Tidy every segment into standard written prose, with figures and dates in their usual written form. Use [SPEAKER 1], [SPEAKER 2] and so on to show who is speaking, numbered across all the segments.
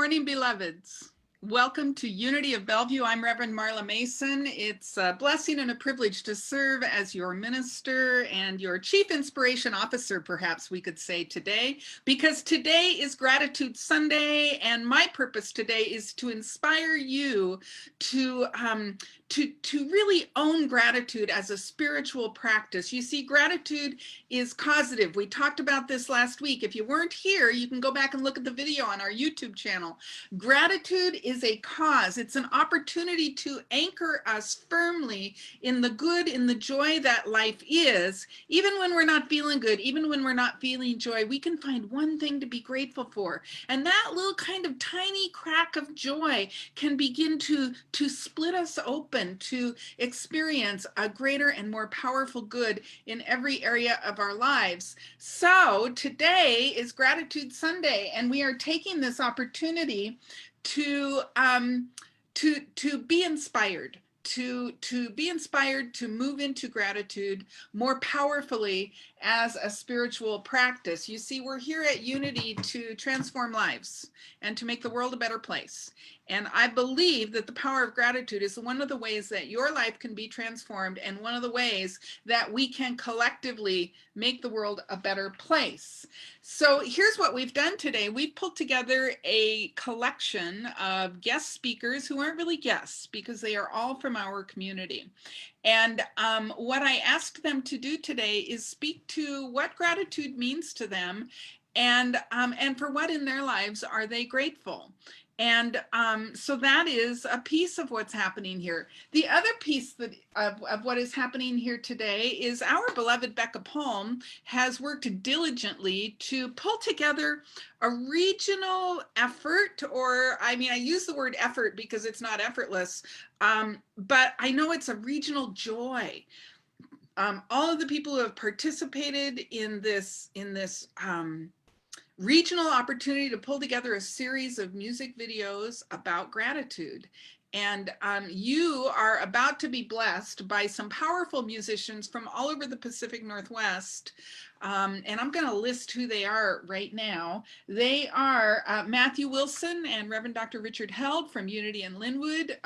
[SPEAKER 1] morning, beloveds. Welcome to Unity of Bellevue. I'm Reverend Marla Mason. It's a blessing and a privilege to serve as your minister and your chief inspiration officer, perhaps we could say today, because today is Gratitude Sunday, and my purpose today is to inspire you to really own gratitude as a spiritual practice. You see, gratitude is causative. We talked about this last week. If you weren't here, you can go back and look at the video on our YouTube channel. Gratitude is a cause. It's an opportunity to anchor us firmly in the good, in the joy that life is. Even when we're not feeling good, even when we're not feeling joy, we can find one thing to be grateful for. And that little kind of tiny crack of joy can begin to split us open to experience a greater and more powerful good in every area of our lives. So today is Gratitude Sunday, and we are taking this opportunity to be inspired, to be inspired to move into gratitude more powerfully as a spiritual practice. You see, we're here at Unity to transform lives and to make the world a better place. And I believe that the power of gratitude is one of the ways that your life can be transformed, and one of the ways that we can collectively make the world a better place. So here's what we've done today. We've pulled together a collection of guest speakers who aren't really guests because they are all from our community. And what I asked them to do today is speak to what gratitude means to them, and for what in their lives are they grateful. And so that is a piece of what's happening here. The other piece of what is happening here today is our beloved Becca Palm has worked diligently to pull together a regional effort, or I mean, I use the word effort because it's not effortless, but I know it's a regional joy. All of the people who have participated in this regional opportunity to pull together a series of music videos about gratitude. And you are about to be blessed by some powerful musicians from all over the Pacific Northwest. And I'm going to list who they are right now. They are Matthew Wilson and Reverend Dr. Richard Held from Unity in Linwood.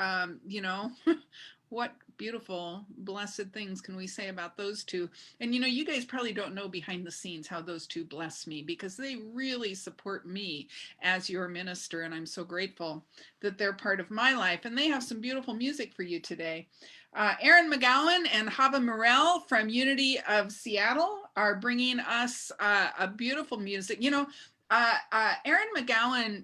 [SPEAKER 1] What beautiful, blessed things can we say about those two? And you guys probably don't know behind the scenes how those two bless me, because they really support me as your minister, and I'm so grateful that they're part of my life. And they have some beautiful music for you today. Aaron McGowan and Hava Morel from Unity of Seattle are bringing us a beautiful music. Erin McGowan,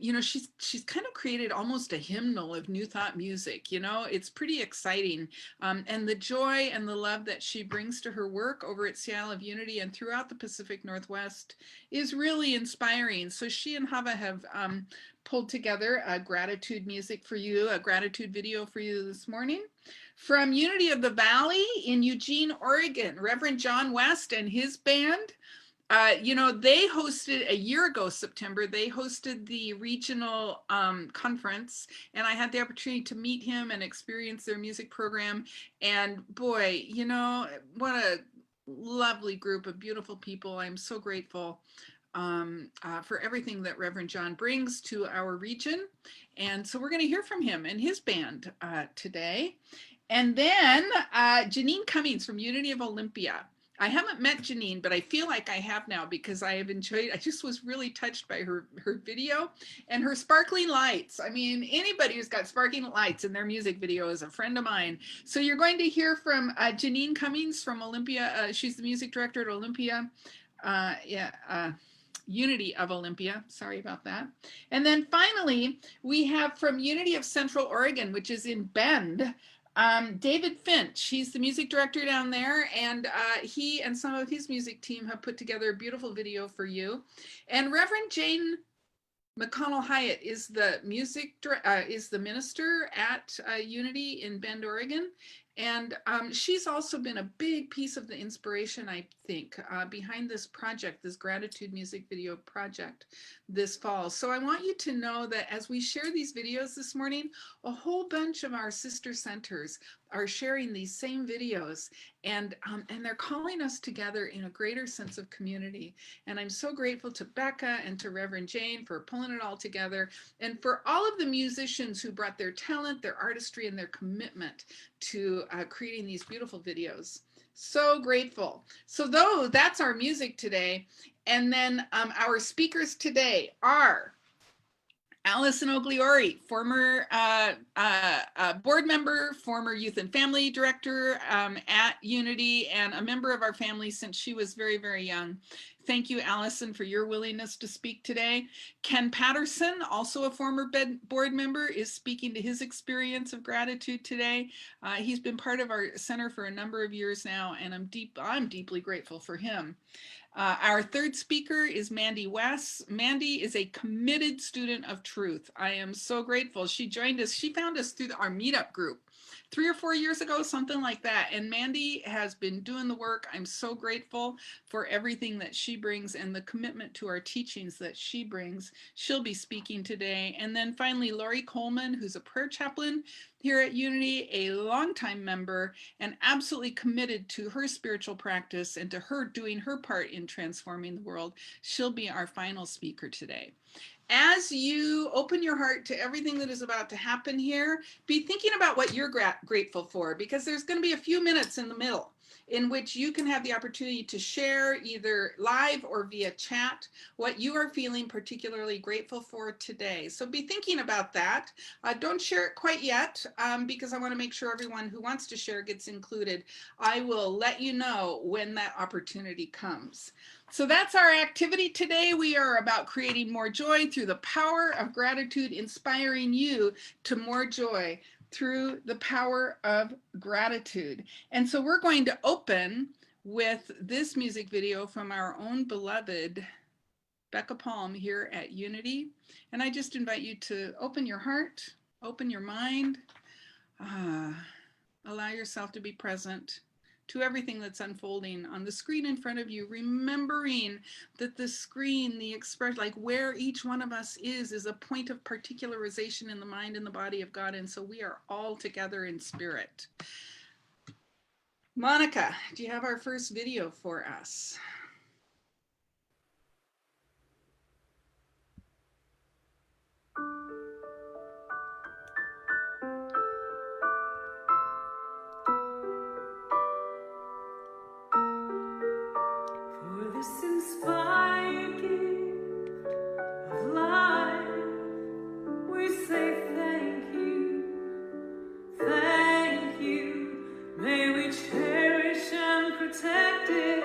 [SPEAKER 1] she's kind of created almost a hymnal of New Thought music. It's pretty exciting. And the joy and the love that she brings to her work over at Seattle of Unity and throughout the Pacific Northwest is really inspiring. So she and Hava have pulled together a gratitude music for you, a gratitude video for you this morning. From Unity of the Valley in Eugene, Oregon, Reverend John West and his band. They hosted a year ago, September, they hosted the regional conference, and I had the opportunity to meet him and experience their music program. And boy, what a lovely group of beautiful people. I'm so grateful for everything that Reverend John brings to our region. And so we're going to hear from him and his band today. And then Janine Cummings from Unity of Olympia. I haven't met Janine, but I feel like I have now, because I just was really touched by her video and her sparkling lights. I mean, anybody who's got sparkling lights in their music video is a friend of mine. So you're going to hear from Janine Cummings from Olympia. She's the music director at Olympia. Unity of Olympia, sorry about that. And then finally, we have from Unity of Central Oregon, which is in Bend, David Finch. He's the music director down there, and he and some of his music team have put together a beautiful video for you. And Reverend Jane McConnell Hyatt is the minister at Unity in Bend, Oregon. And she's also been a big piece of the inspiration, I think, behind this project, this gratitude music video project this fall. So I want you to know that as we share these videos this morning, a whole bunch of our sister centers are sharing these same videos, and they're calling us together in a greater sense of community. And I'm so grateful to Becca and to Reverend Jane for pulling it all together, and for all of the musicians who brought their talent, their artistry, and their commitment to creating these beautiful videos. So grateful. So that's our music today. And then our speakers today are Allison Ogliori, former board member, former youth and family director at Unity, and a member of our family since she was very, very young. Thank you, Allison, for your willingness to speak today. Ken Patterson, also a former board member, is speaking to his experience of gratitude today. He's been part of our center for a number of years now, and I'm deeply grateful for him. Our third speaker is Mandy West. Mandy is a committed student of truth. I am so grateful. She joined us. She found us through our meetup group 3 or 4 years ago, something like that. And Mandy has been doing the work. I'm so grateful for everything that she brings and the commitment to our teachings that she brings. She'll be speaking today. And then finally, Lori Coleman, who's a prayer chaplain here at Unity, a longtime member and absolutely committed to her spiritual practice and to her doing her part in transforming the world. She'll be our final speaker today. As you open your heart to everything that is about to happen here, be thinking about what you're grateful for, because there's going to be a few minutes in the middle in which you can have the opportunity to share either live or via chat what you are feeling particularly grateful for today. So be thinking about that. Don't share it quite yet because I want to make sure everyone who wants to share gets included. I will let you know when that opportunity comes. So that's our activity today. We are about creating more joy through the power of gratitude, inspiring you to more joy through the power of gratitude. And so we're going to open with this music video from our own beloved Becca Palm here at Unity. And I just invite you to open your heart, open your mind, allow yourself to be present to everything that's unfolding on the screen in front of you, remembering that the screen, the expression, like where each one of us is a point of particularization in the mind and the body of God. And so we are all together in spirit. Monica, do you have our first video for us?
[SPEAKER 2] For this inspired gift of life, we say thank you, thank you. May we cherish and protect it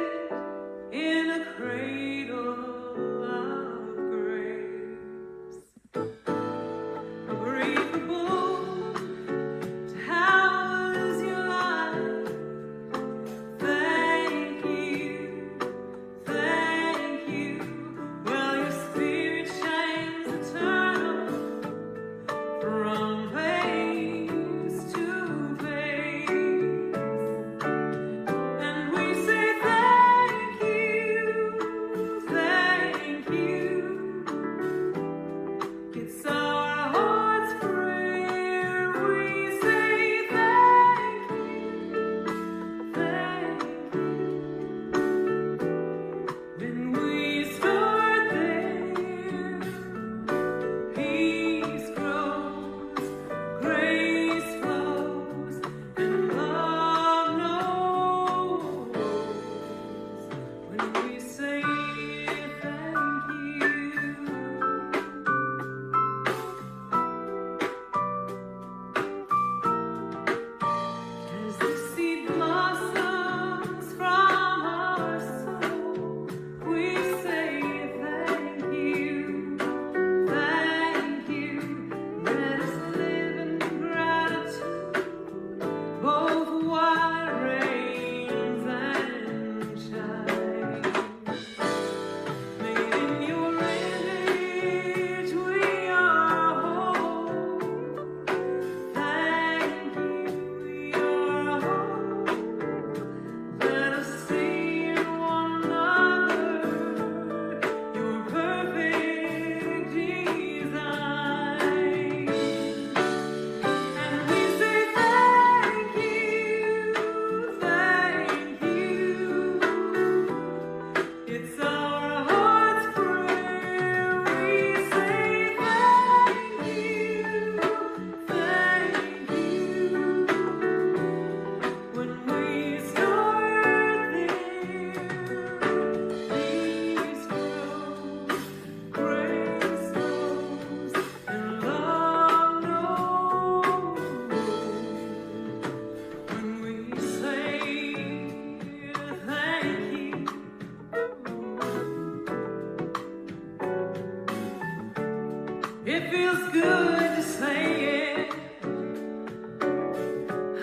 [SPEAKER 2] feels good to say it.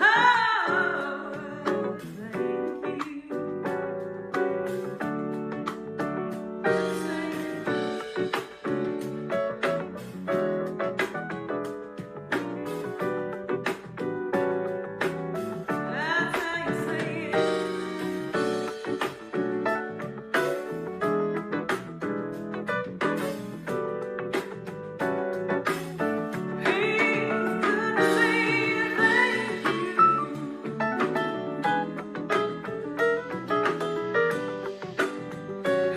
[SPEAKER 2] Oh, thank you. That's how you say it. Feels good to say thank you.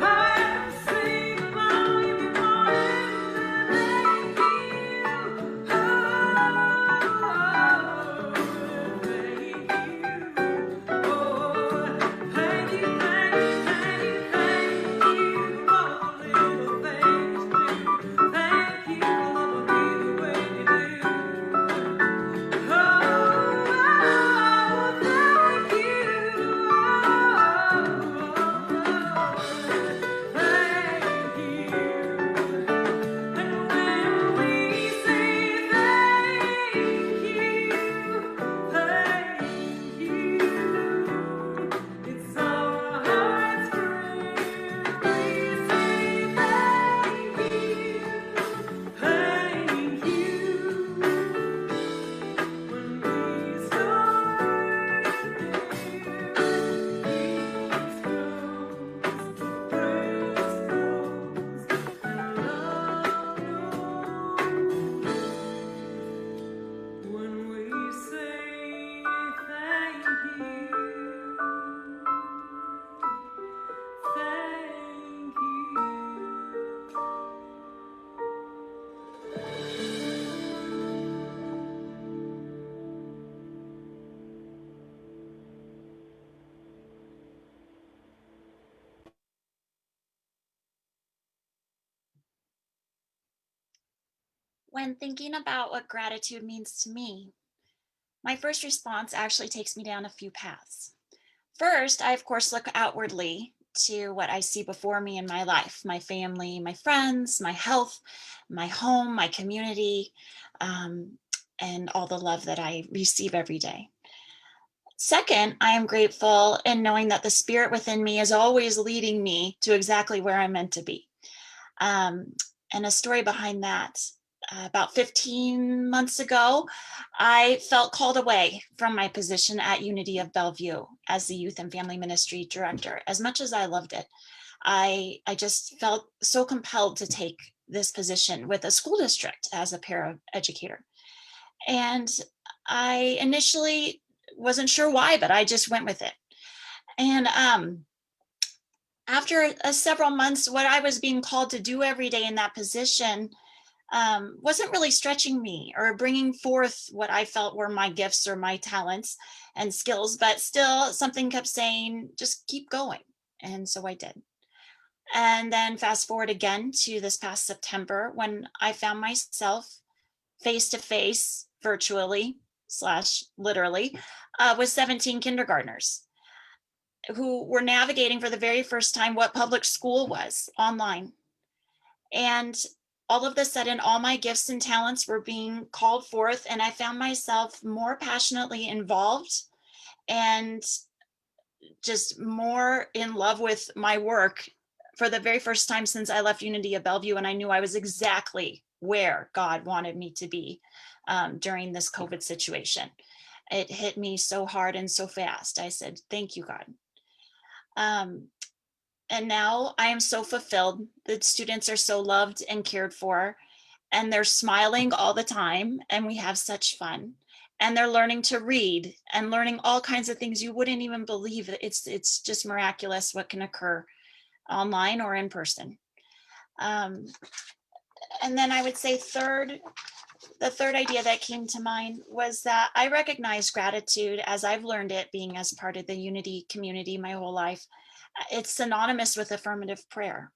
[SPEAKER 2] I have to sing along every morning. Thank you. Oh, thank you. Oh, thank you, thank you, thank you, thank you for the little things you do. Thank you for loving me the way you do. Oh, thank you. And when we say thank you, it's our heart's prayer. We say thank you. When we start peace grows, praise grows, and love grows. When we say thank you, thank you.
[SPEAKER 3] When thinking about what gratitude means to me, my first response actually takes me down a few paths. First, I of course look outwardly to what I see before me in my life, my family, my friends, my health, my home, my community, and all the love that I receive every day. Second, I am grateful in knowing that the spirit within me is always leading me to exactly where I'm meant to be. Um, and a story behind that. About 15 months ago, I felt called away from my position at Unity of Bellevue as the Youth and Family Ministry Director. As much as I loved it, I just felt so compelled to take this position with a school district as a paraeducator. And I initially wasn't sure why, but I just went with it. And after several months, what I was being called to do every day in that position wasn't really stretching me or bringing forth what I felt were my gifts or my talents and skills, but still something kept saying, just keep going. And so I did. And then fast forward again to this past September when I found myself face to face, virtually slash literally, with 17 kindergartners who were navigating for the very first time what public school was online. And all of a sudden, all my gifts and talents were being called forth, and I found myself more passionately involved and just more in love with my work for the very first time since I left Unity of Bellevue. And I knew I was exactly where God wanted me to be during this COVID situation. It hit me so hard and so fast. I said, thank you, God. And now I am so fulfilled. The students are so loved and cared for, and they're smiling all the time, and we have such fun. And they're learning to read and learning all kinds of things you wouldn't even believe. It's just miraculous what can occur online or in person. And then I would say the third idea that came to mind was that I recognize gratitude as I've learned it being as part of the Unity community my whole life. It's synonymous with affirmative prayer.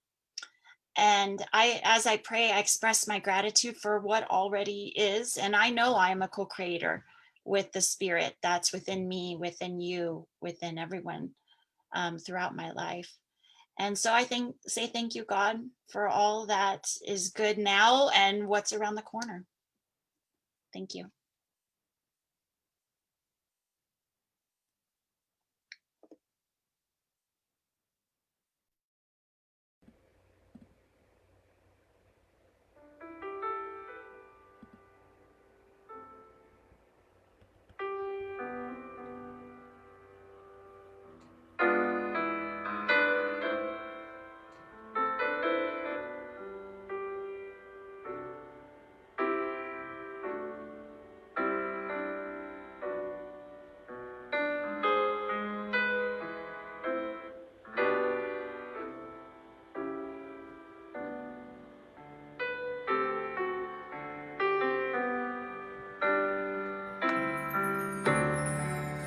[SPEAKER 3] And as I pray, I express my gratitude for what already is. And I know I am a co-creator with the spirit that's within me, within you, within everyone throughout my life. And so I say thank you, God, for all that is good now and what's around the corner. Thank you.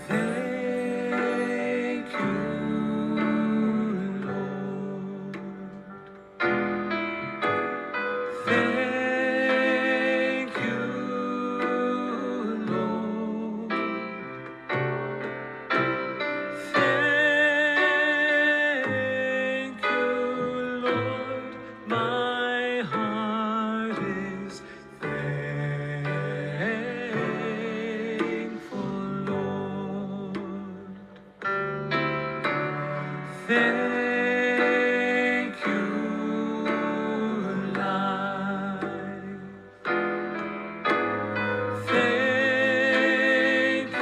[SPEAKER 2] Thank you, Lord. Thank you, Lord. Thank you, Lord. My heart is thankful, Lord. Thank you, life. Thank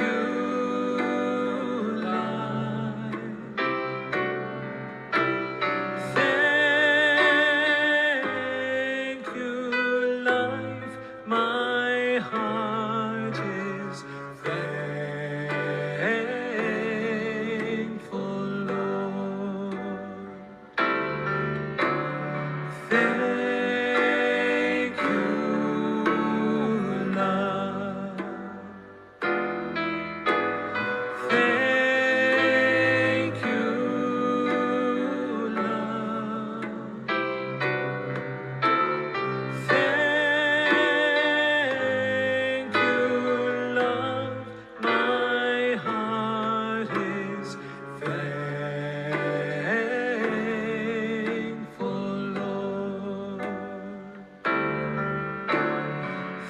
[SPEAKER 2] you, life. Thank you, life. My heart is thankful, Lord. Thank you, love. Thank you, love. Thank you, love. My heart is thankful, Lord.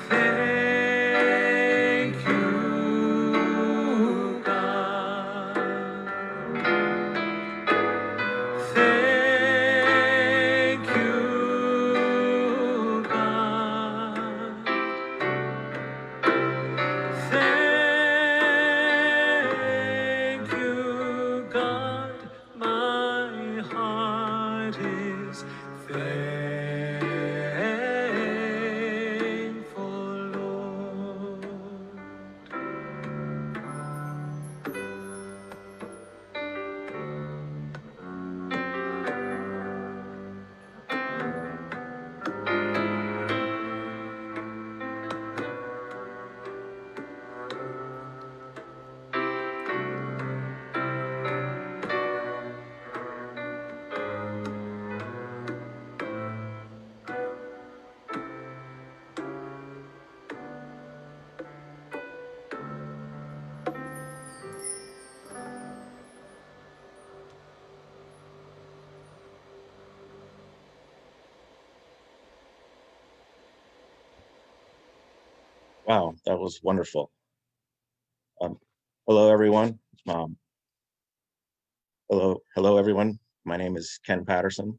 [SPEAKER 2] Thank you, God. Thank you, God. Thank you, God. My heart is thankful, Lord.
[SPEAKER 4] Wow, that was wonderful. Um, hello, everyone. Hello, everyone. My name is Ken Patterson,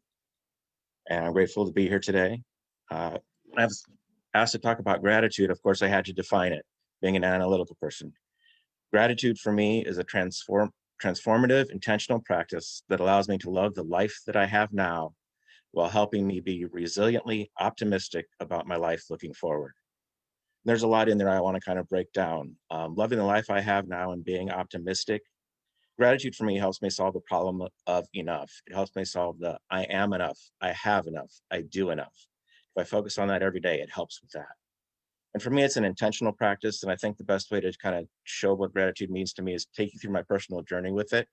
[SPEAKER 4] and I'm grateful to be here today. When I was asked to talk about gratitude, of course, I had to define it, being an analytical person. Gratitude for me is a transformative, intentional practice that allows me to love the life that I have now while helping me be resiliently optimistic about my life looking forward. There's a lot in there I want to kind of break down. Loving the life I have now and being optimistic. Gratitude for me helps me solve the problem of enough. It helps me solve the I am enough, I have enough, I do enough. If I focus on that every day, it helps with that. And for me, it's an intentional practice. And I think the best way to kind of show what gratitude means to me is take you through my personal journey with it.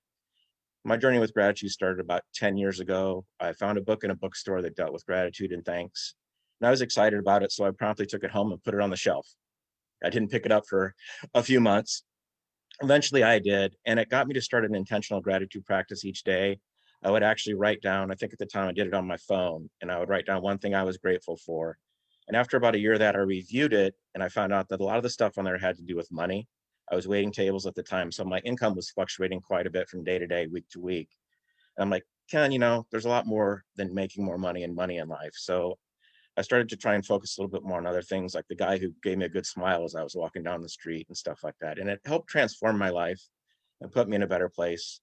[SPEAKER 4] My journey with gratitude started about 10 years ago. I found a book in a bookstore that dealt with gratitude and thanks. And I was excited about it, so I promptly took it home and put it on the shelf. I didn't pick it up for a few months. Eventually I did, and it got me to start an intentional gratitude practice each day. I would actually write down, I think at the time I did it on my phone, and I would write down one thing I was grateful for. And after about a year that I reviewed it, and I found out that a lot of the stuff on there had to do with money. I was waiting tables at the time, so my income was fluctuating quite a bit from day to day, week to week. And I'm like, Ken, there's a lot more than making more money and money in life. So I started to try and focus a little bit more on other things, like the guy who gave me a good smile as I was walking down the street and stuff like that. And it helped transform my life and put me in a better place.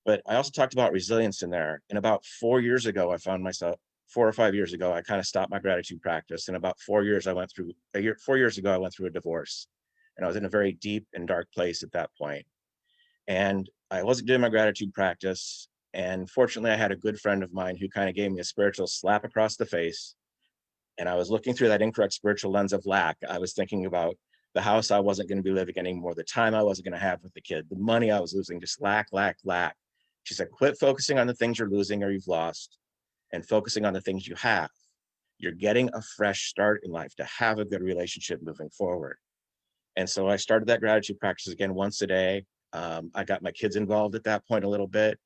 [SPEAKER 4] But I also talked about resilience in there. And about 4 years ago, I found myself, 4 or 5 years ago, I kind of stopped my gratitude practice. And about 4 years, 4 years ago, I went through a divorce. And I was in a very deep and dark place at that point. And I wasn't doing my gratitude practice. And fortunately, I had a good friend of mine who kind of gave me a spiritual slap across the face. And I was looking through that incorrect spiritual lens of lack. I was thinking about the house I wasn't going to be living anymore, the time I wasn't going to have with the kid, the money I was losing, just lack, lack, lack. She said, quit focusing on the things you're losing or you've lost and focusing on the things you have. You're getting a fresh start in life to have a good relationship moving forward. And so I started that gratitude practice again once a day. I got my kids involved at that point a little bit.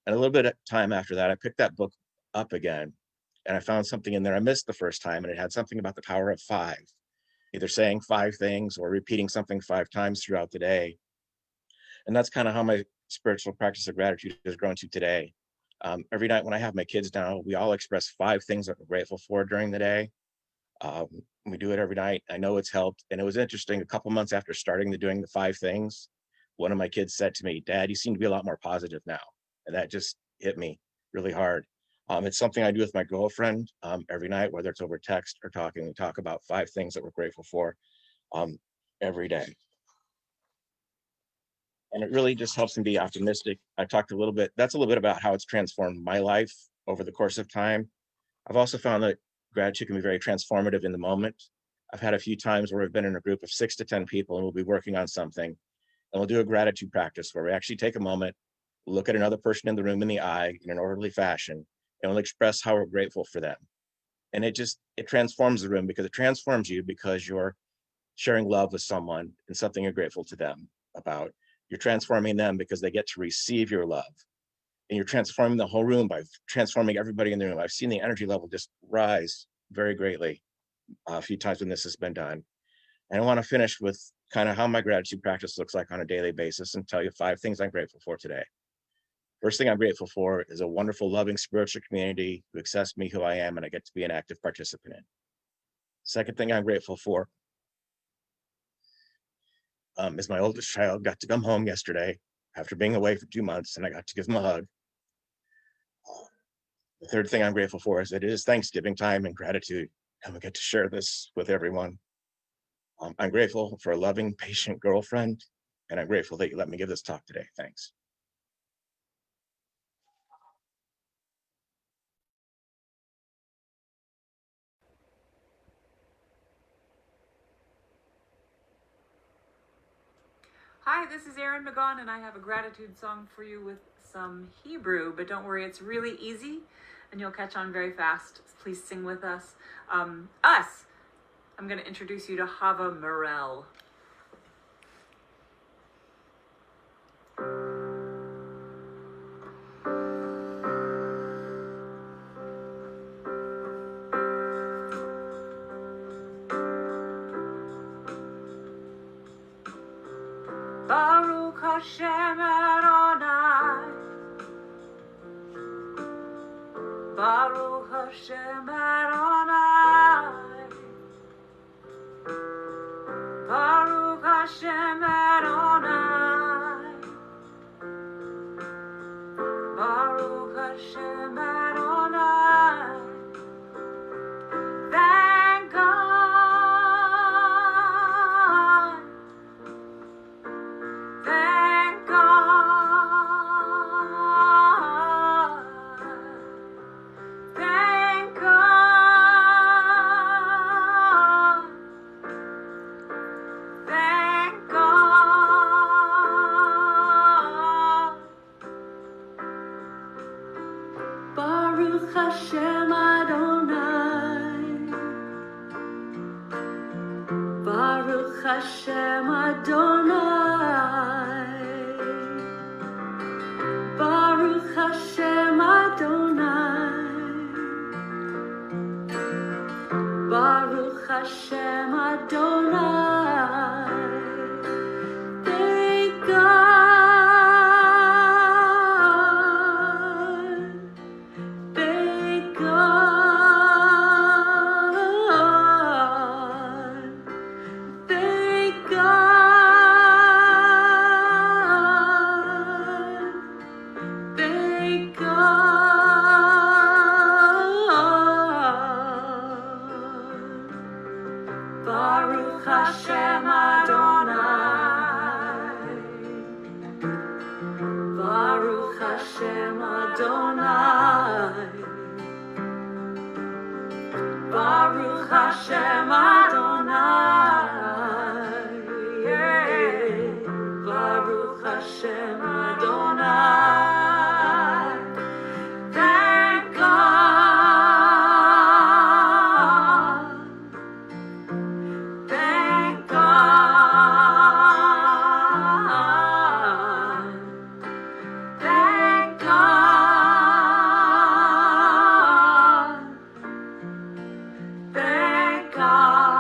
[SPEAKER 4] And a little bit of time after that, I picked that book up again. And I found something in there I missed the first time. And it had something about the power of 5, either saying 5 things or repeating something 5 times throughout the day. And that's kind of how my spiritual practice of gratitude has grown to today. Every night when I have my kids down, we all express 5 things that we're grateful for during the day. We do it every night. I know it's helped. And it was interesting, a couple months after starting doing the 5 things, one of my kids said to me, Dad, you seem to be a lot more positive now. And that just hit me really hard. It's something I do with my girlfriend every night, whether it's over text or talking. We talk about 5 things that we're grateful for every day. And it really just helps me be optimistic. I talked a little bit, that's a little bit about how it's transformed my life over the course of time. I've also found that gratitude can be very transformative in the moment. I've had a few times where we've been in a group of 6 to 10 people and we'll be working on something. And we'll do a gratitude practice where we actually take a moment, look at another person in the room in the eye in an orderly fashion, and we'll express how we're grateful for them. And it transforms the room because it transforms you because you're sharing love with someone and something you're grateful to them about. You're transforming them because they get to receive your love. And you're transforming the whole room by transforming everybody in the room. I've seen the energy level just rise very greatly a few times when this has been done. And I want to finish with kind of how my gratitude practice looks like on a daily basis and tell you 5 things I'm grateful for today. First thing I'm grateful for is a wonderful, loving spiritual community who accepts me who I am and I get to be an active participant in. Second thing I'm grateful for is my oldest child got to come home yesterday after being away for 2 months, and I got to give him a hug. The third thing I'm grateful for is that it is Thanksgiving time and gratitude, and we get to share this with everyone. I'm grateful for a loving, patient girlfriend, and I'm grateful that you let me give this talk today. Thanks.
[SPEAKER 5] Hi, this is Erin McGaughan, and I have a gratitude song for you with some Hebrew, but don't worry, it's really easy and you'll catch on very fast. Please sing with us. I'm going to introduce you to Hava Morel. Baruch Hashem Adonai. Baruch Hashem Adonai. Baruch Hashem Adonai. Baruch Hashem Adonai. Thank God. Thank God. Thank God. Thank God. Baruch Hashem Adonai. Baruch Hashem Adonai. Baruch
[SPEAKER 2] Hashem Adonai. Baruch Hashem Adonai. Thank God. Thank God. Thank God. Thank God. Baruch Hashem Adonai. Baruch Hashem Adonai. Baruch Hashem Adonai. Yeah. Baruch Hashem Adonai. Thank God. Thank God. Thank God. Thank God.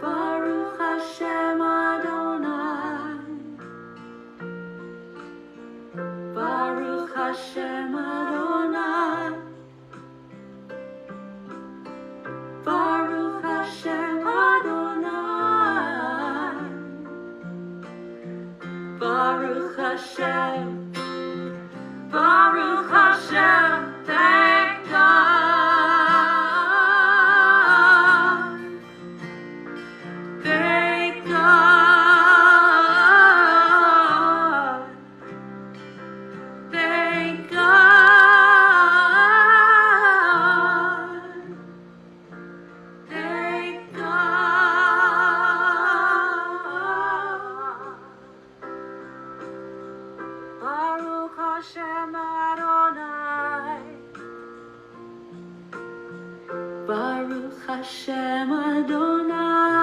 [SPEAKER 2] Baruch Hashem Adonai. Baruch Hashem Adonai. Baruch Hashem Adonai. Baruch Hashem. Baruch Hashem. Thank God. Thank God. Thank God. Thank God. Baruch Hashem Adonai. Baruch Hashem Adonai.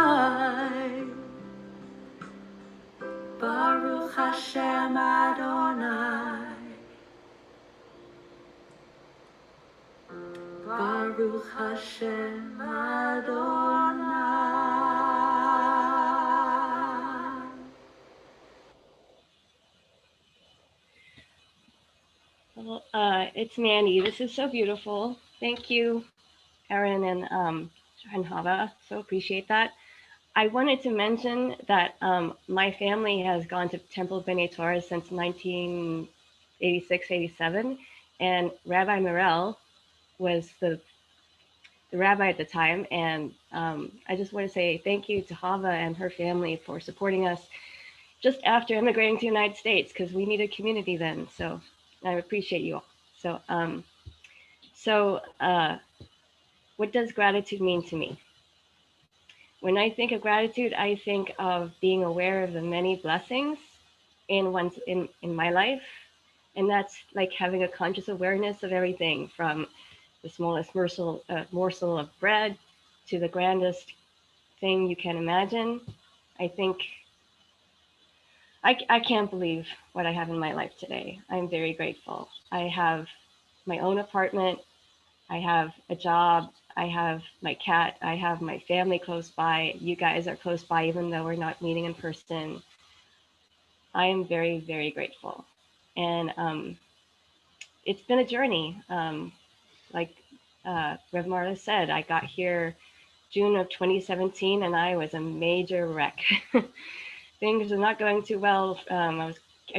[SPEAKER 2] Baruch Hashem Adonai. Baruch Hashem Adonai.
[SPEAKER 6] Well, it's Mandy. This is so beautiful. Thank you, Erin and Hava. So appreciate that. I wanted to mention that my family has gone to Temple B'nai Torah since 1986, 87, and Rabbi Morel was the rabbi at the time. And I just want to say thank you to Hava and her family for supporting us just after immigrating to the United States, because we needed community then. So I appreciate you all. So, what does gratitude mean to me? When I think of gratitude, I think of being aware of the many blessings in my life, and that's like having a conscious awareness of everything from the smallest morsel of bread to the grandest thing you can imagine. I think I can't believe what I have in my life today. I'm very grateful. I have my own apartment. I have a job. I have my cat. I have my family close by. You guys are close by, even though we're not meeting in person. I am very, very grateful. And it's been a journey. Like Rev Marla said, I got here June of 2017, and I was a major wreck. Things are not going too well. I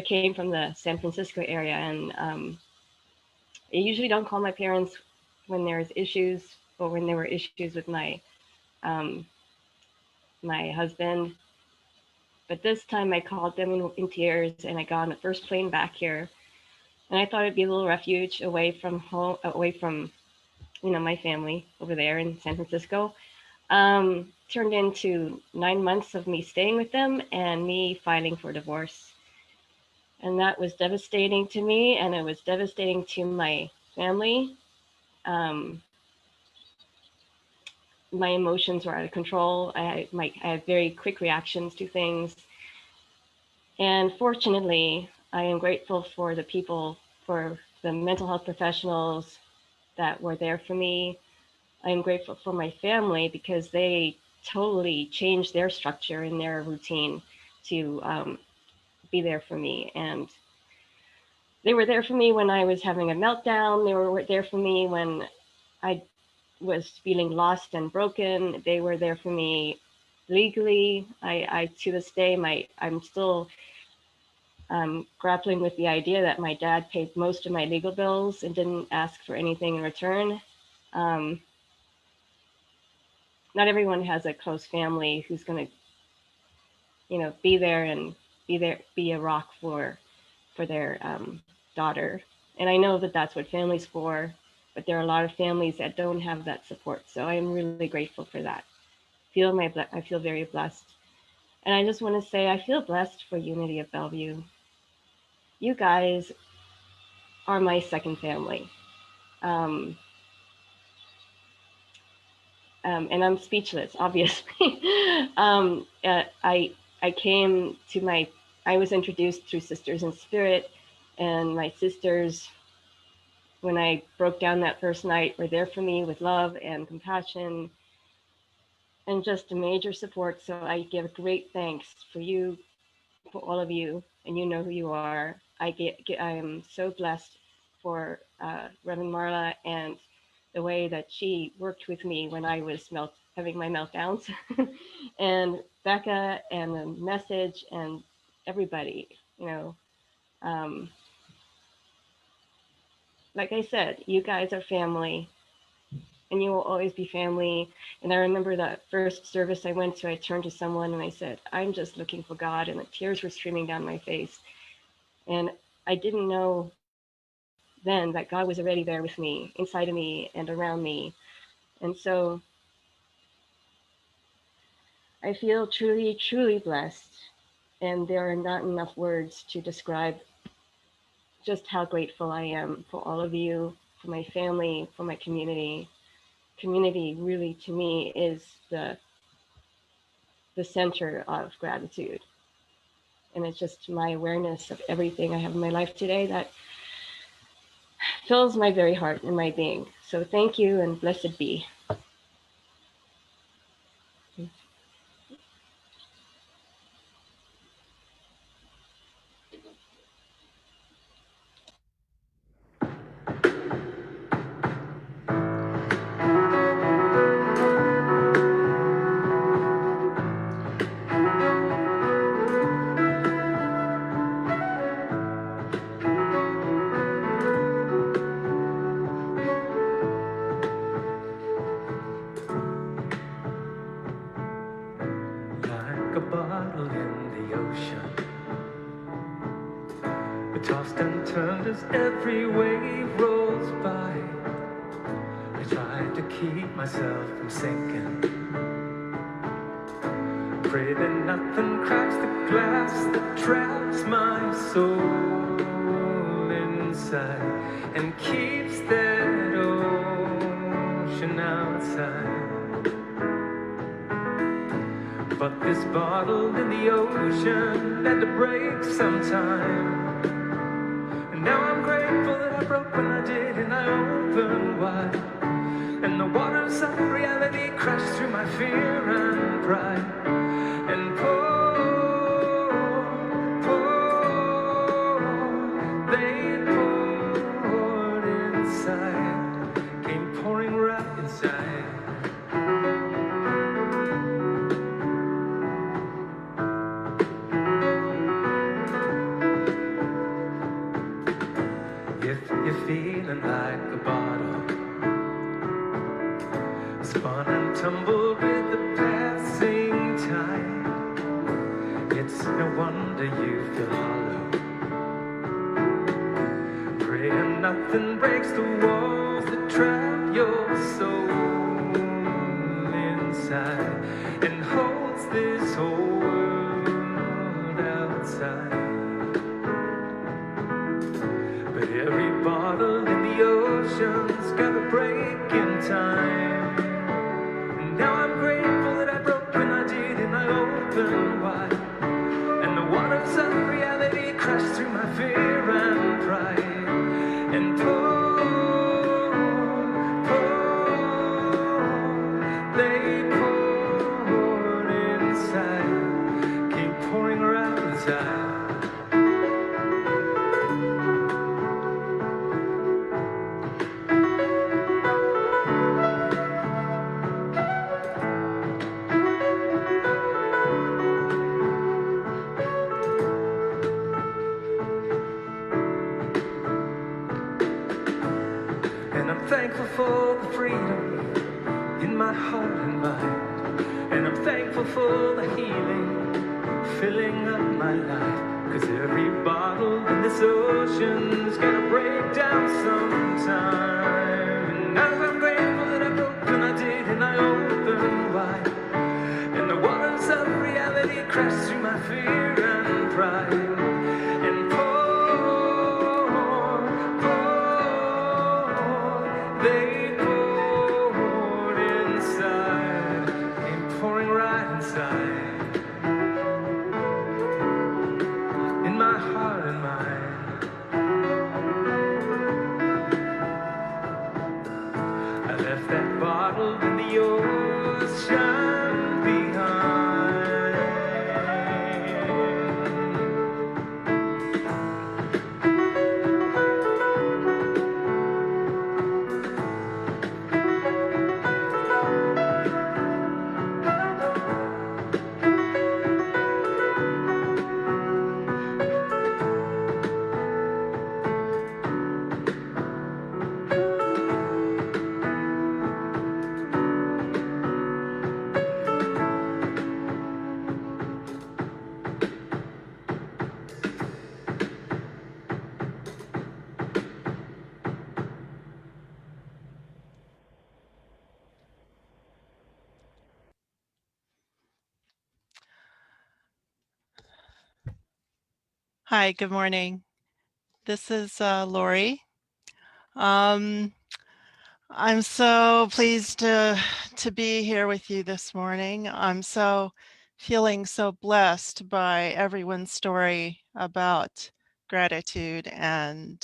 [SPEAKER 6] came from the San Francisco area, and I usually don't call my parents when there's issues, or when there were issues with my husband. But this time I called them in tears, and I got on the first plane back here, and I thought it'd be a little refuge away from home, away from my family over there in San Francisco. Turned into 9 months of me staying with them and me filing for divorce. And that was devastating to me, and it was devastating to my family. My emotions were out of control. I had very quick reactions to things. And fortunately, I am grateful for the people, for the mental health professionals that were there for me. I am grateful for my family because they totally changed their structure and their routine to be there for me. And they were there for me when I was having a meltdown. They were there for me when I was feeling lost and broken. They were there for me legally. I to this day, I'm still grappling with the idea that my dad paid most of my legal bills and didn't ask for anything in return. Not everyone has a close family who's going to, be there and be a rock for their daughter. And I know that that's what family's for, but there are a lot of families that don't have that support. So I am really grateful for that. I feel very blessed. And I just want to say, I feel blessed for Unity of Bellevue. You guys are my second family. And I'm speechless, obviously. I was introduced through Sisters in Spirit, and my sisters, when I broke down that first night, were there for me with love and compassion and just a major support. So I give great thanks for you, for all of you, and you know who you are. I am so blessed for Reverend Marla and the way that she worked with me when I was having my meltdowns, and Becca and the message and everybody, like I said, you guys are family and you will always be family. And I remember that first service I went to, I turned to someone and I said, I'm just looking for God. And the tears were streaming down my face. And I didn't know then that God was already there with me, inside of me and around me. And so I feel truly, truly blessed. And there are not enough words to describe just how grateful I am for all of you, for my family, for my community. Community really, to me, is the center of gratitude. And it's just my awareness of everything I have in my life today that fills my very heart and my being. So thank you and blessed be.
[SPEAKER 2] Like a bottle in the ocean, we tossed and turned as every wave rolls by. I tried to keep myself from sinking, pray that nothing cracks the glass that traps my soul inside and keeps that ocean outside. But this bottle in the ocean had to break sometime. And now I'm grateful that I broke when I did and I opened wide. And the waters of reality crashed through my fear and pride. And they poured inside, came pouring right inside. If you're feeling like a bottle, spun and tumbled with the passing tide, it's no wonder you feel hollow. Pray and nothing breaks the walls that trap your soul inside and holds this whole world outside. But every bottle in the ocean's got a break in time. And now I'm grateful that I broke when I did and I opened wide. And the waters of for the freedom in my heart and mind. And I'm thankful for the healing filling up my life. 'Cause every bottle in this ocean's gonna break down sometime. And as I'm grateful that I broke and I did and I opened wide, and the waters of reality crashed through my fear and pride. And they poured inside, came pouring right inside, in my heart and mind. I left that bottle in the ocean behind.
[SPEAKER 7] Hi, good morning. This is Lori. I'm so pleased to be here with you this morning. I'm so feeling so blessed by everyone's story about gratitude, and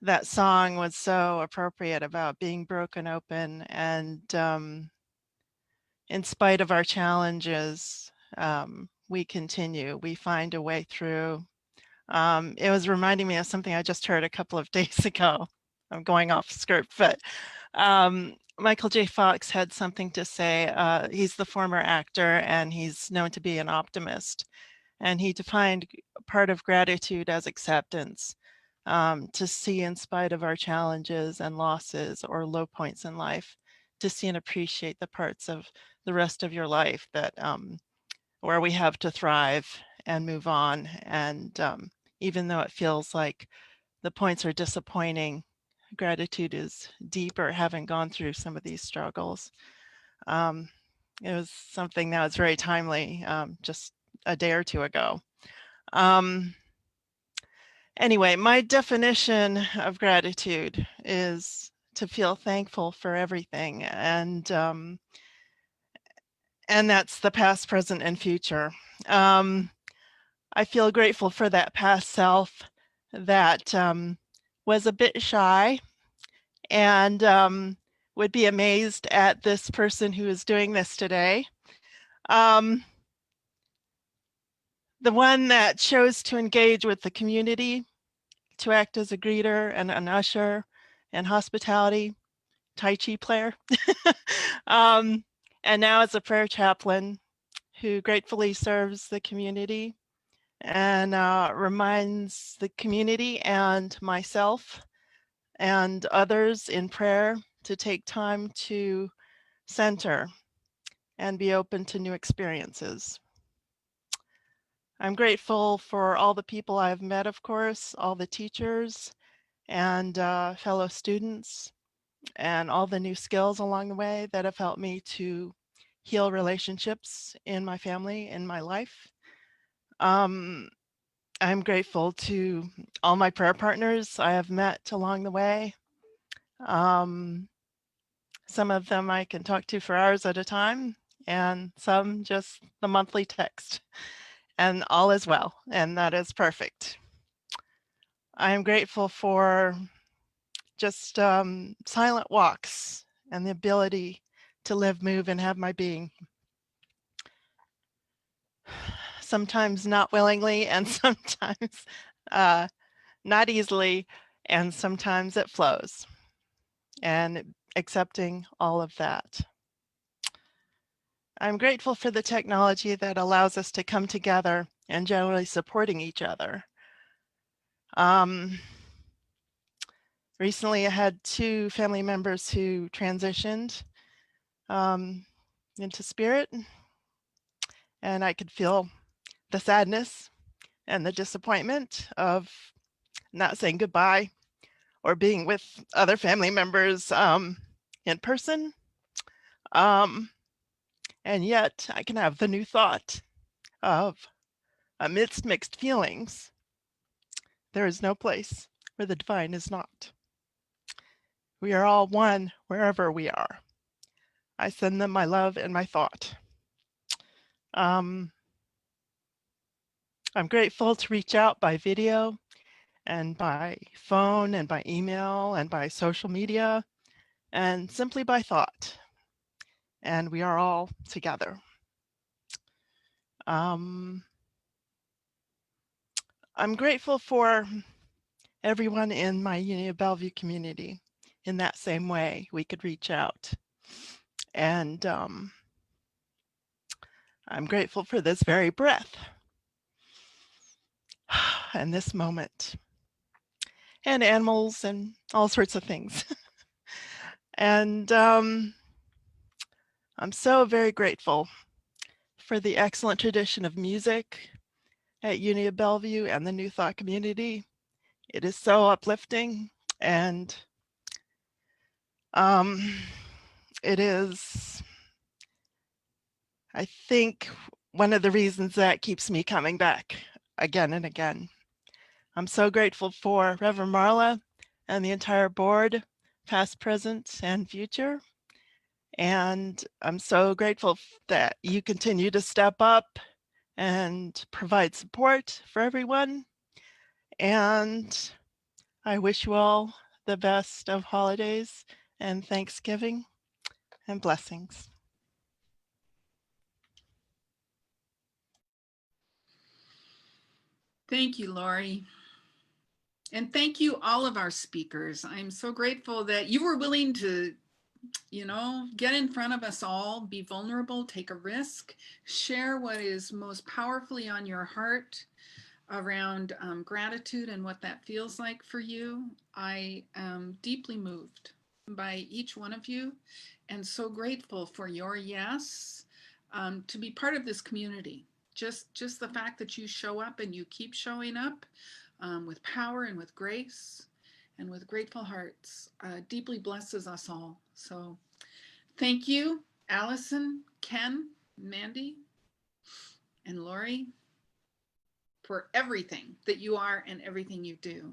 [SPEAKER 7] that song was so appropriate about being broken open, and in spite of our challenges, we continue, we find a way through. It was reminding me of something I just heard a couple of days ago. I'm going off script, but Michael J. Fox had something to say. He's the former actor, and he's known to be an optimist. And he defined part of gratitude as acceptance, to see in spite of our challenges and losses or low points in life, to see and appreciate the parts of the rest of your life that where we have to thrive and move on. And even though it feels like the points are disappointing, gratitude is deeper, having gone through some of these struggles. It was something that was very timely just a day or two ago. Anyway, my definition of gratitude is to feel thankful for everything, and that's the past, present, and future. I feel grateful for that past self that was a bit shy and would be amazed at this person who is doing this today. The one that chose to engage with the community, to act as a greeter and an usher and hospitality, Tai Chi player, and now as a prayer chaplain who gratefully serves the community and reminds the community and myself and others in prayer to take time to center and be open to new experiences. I'm grateful for all the people I've met, of course, all the teachers and fellow students, and all the new skills along the way that have helped me to heal relationships in my family, in my life. I'm grateful to all my prayer partners I have met along the way. Some of them I can talk to for hours at a time, and some just the monthly text, and all is well, and that is perfect. I am grateful for just silent walks and the ability to live, move, and have my being. Sometimes not willingly, and sometimes not easily, and sometimes it flows. And accepting all of that. I'm grateful for the technology that allows us to come together and generally supporting each other. Recently, I had 2 family members who transitioned into spirit, and I could feel the sadness and the disappointment of not saying goodbye or being with other family members in person. And yet I can have the new thought of, amidst mixed feelings, there is no place where the divine is not. We are all one wherever we are. I send them my love and my thought. I'm grateful to reach out by video and by phone and by email and by social media and simply by thought. And we are all together. I'm grateful for everyone in my Unity of Bellevue community. In that same way, we could reach out. And I'm grateful for this very breath and this moment and animals and all sorts of things. And I'm so very grateful for the excellent tradition of music at Unity of Bellevue and the New Thought community. It is so uplifting, and it is, I think, one of the reasons that keeps me coming back again and again. I'm so grateful for Reverend Marla and the entire board, past, present, and future. And I'm so grateful that you continue to step up and provide support for everyone. And I wish you all the best of holidays and Thanksgiving and blessings.
[SPEAKER 1] Thank you, Lori. And thank you, all of our speakers. I'm so grateful that you were willing to, get in front of us all, be vulnerable, take a risk, share what is most powerfully on your heart around gratitude and what that feels like for you. I am deeply moved by each one of you and so grateful for your yes to be part of this community. Just the fact that you show up and you keep showing up with power and with grace and with grateful hearts deeply blesses us all. So thank you, Allison, Ken, Mandy, and Lori, for everything that you are and everything you do.